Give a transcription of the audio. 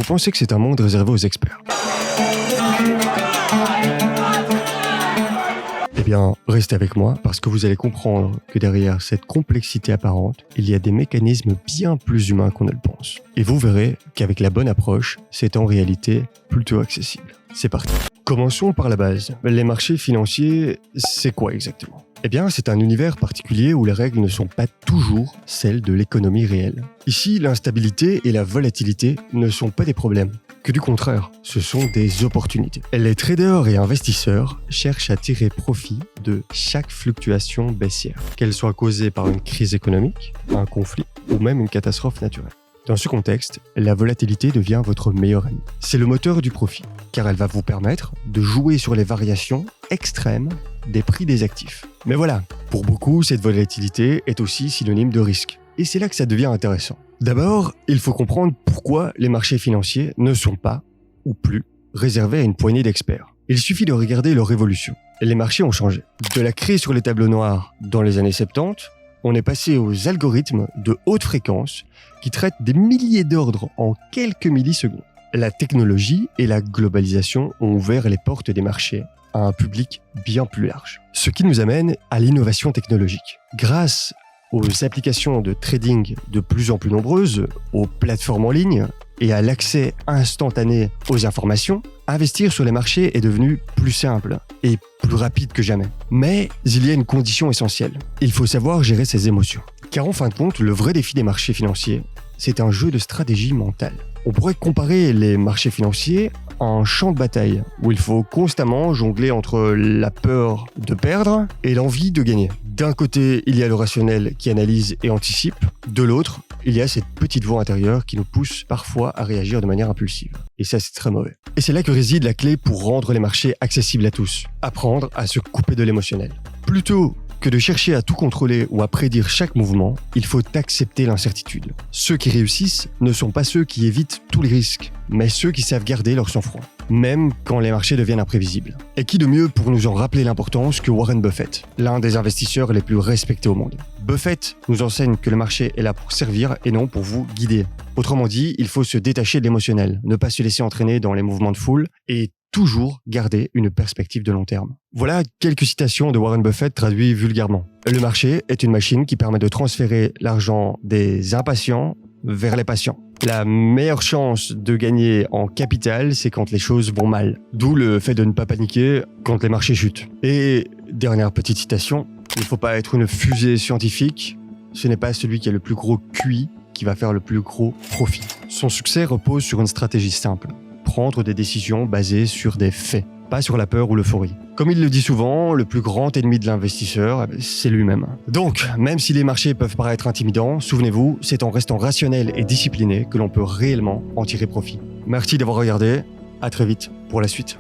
vous pensez que c'est un monde réservé aux experts. Eh bien, restez avec moi parce que vous allez comprendre que derrière cette complexité apparente, il y a des mécanismes bien plus humains qu'on ne le pense. Et vous verrez qu'avec la bonne approche, c'est en réalité plutôt accessible. C'est parti. Commençons par la base. Les marchés financiers, c'est quoi exactement ? Eh bien, c'est un univers particulier où les règles ne sont pas toujours celles de l'économie réelle. Ici, l'instabilité et la volatilité ne sont pas des problèmes, que du contraire, ce sont des opportunités. Les traders et investisseurs cherchent à tirer profit de chaque fluctuation baissière, qu'elle soit causée par une crise économique, un conflit ou même une catastrophe naturelle. Dans ce contexte, la volatilité devient votre meilleur ami. C'est le moteur du profit, car elle va vous permettre de jouer sur les variations extrêmes des prix des actifs. Mais voilà, pour beaucoup, cette volatilité est aussi synonyme de risque. Et c'est là que ça devient intéressant. D'abord, il faut comprendre pourquoi les marchés financiers ne sont pas, ou plus, réservés à une poignée d'experts. Il suffit de regarder leur évolution. Les marchés ont changé. De la crise sur les tableaux noirs dans les années 70, on est passé aux algorithmes de haute fréquence qui traitent des milliers d'ordres en quelques millisecondes. La technologie et la globalisation ont ouvert les portes des marchés à un public bien plus large. Ce qui nous amène à l'innovation technologique. Grâce aux applications de trading de plus en plus nombreuses, aux plateformes en ligne et à l'accès instantané aux informations, investir sur les marchés est devenu plus simple et plus rapide que jamais. Mais il y a une condition essentielle. Il faut savoir gérer ses émotions. Car en fin de compte, le vrai défi des marchés financiers, c'est un jeu de stratégie mentale. On pourrait comparer les marchés financiers à un champ de bataille où il faut constamment jongler entre la peur de perdre et l'envie de gagner. D'un côté, il y a le rationnel qui analyse et anticipe. De l'autre, il y a cette petite voix intérieure qui nous pousse parfois à réagir de manière impulsive. Et ça, c'est très mauvais. Et c'est là que réside la clé pour rendre les marchés accessibles à tous. Apprendre à se couper de l'émotionnel. Plutôt que de chercher à tout contrôler ou à prédire chaque mouvement, il faut accepter l'incertitude. Ceux qui réussissent ne sont pas ceux qui évitent tous les risques, mais ceux qui savent garder leur sang-froid, même quand les marchés deviennent imprévisibles. Et qui de mieux pour nous en rappeler l'importance que Warren Buffett, l'un des investisseurs les plus respectés au monde. Buffett nous enseigne que le marché est là pour servir et non pour vous guider. Autrement dit, il faut se détacher de l'émotionnel, ne pas se laisser entraîner dans les mouvements de foule et toujours garder une perspective de long terme. Voilà quelques citations de Warren Buffett traduites vulgairement. Le marché est une machine qui permet de transférer l'argent des impatients vers les patients. La meilleure chance de gagner en capital, c'est quand les choses vont mal. D'où le fait de ne pas paniquer quand les marchés chutent. Et dernière petite citation, il ne faut pas être une fusée scientifique, ce n'est pas celui qui a le plus gros QI qui va faire le plus gros profit. Son succès repose sur une stratégie simple. Prendre des décisions basées sur des faits, pas sur la peur ou l'euphorie. Comme il le dit souvent, le plus grand ennemi de l'investisseur, c'est lui-même. Donc, même si les marchés peuvent paraître intimidants, souvenez-vous, c'est en restant rationnel et discipliné que l'on peut réellement en tirer profit. Merci d'avoir regardé, à très vite pour la suite.